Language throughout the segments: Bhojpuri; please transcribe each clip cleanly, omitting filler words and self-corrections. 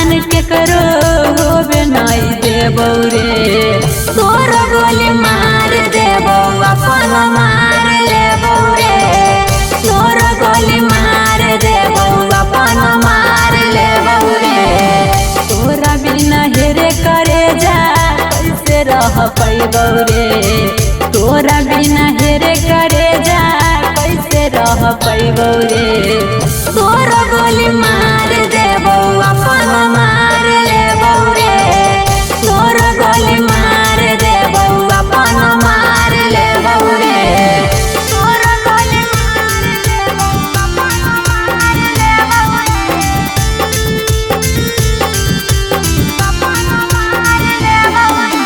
जान के करो होबे नहीं देबो रे। तोर गोली मार देबो अपन मार लेबो रे। तोर गोली मार देबो अपन मार लेबो रे। तोरा बिना हेरे करे जा कैसे रह पैबो रे। तोरा बिना हेरे करे जा कैसे रह पैबो रे। तोर गोली मार देबो अपन मार लेबो रे। तोर गोली मार देबो अपन मार लेबो रे। तोर गोली मार देबो अपन मार लेबो रे। अपन मार लेबो रे।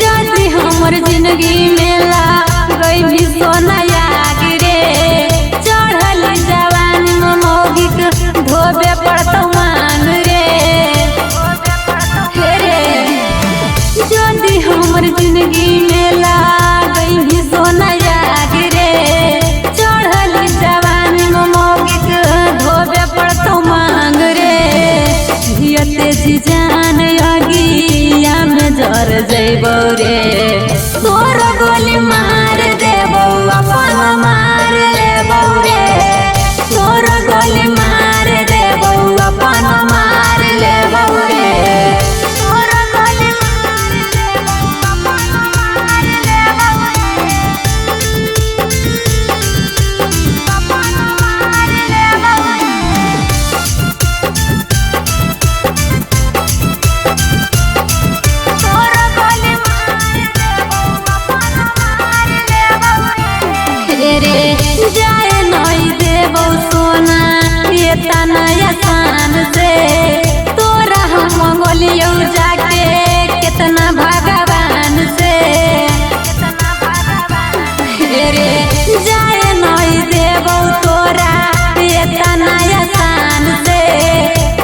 जाती हमर जिंदगी में ला गई भी सोना याद रे। चढ़ल जवानी में मौगिक धोबे पड़तो मान रे। रे जाती हमर जिंदगी में ला गई भी सोना याद रे। चढ़ल जवानी में मौगिक धोबे पड़तो मांग रे। जियते जी जान अगिया में जर जइबो रे। तोर गोली मार देबो अपन मार लेबो रे। तोर गोली मार देबो अपन मार लेबो रे। तोर गोली मार देबो अपन मार लेबो रे। अपन मार लेबो रे। जाए नहीं देबो सोना ये तनया शान से। तोरा हम गोलियो जाके कितना भगवान से। रे जाए नहीं देबो तोरा ये तनया शान से।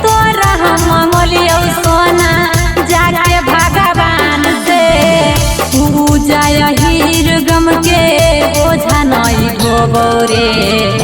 तोरा हम गोलियो सोना जाके भगवान से। तू जाय हीर गम के बोझा नहीं ढोबो रे।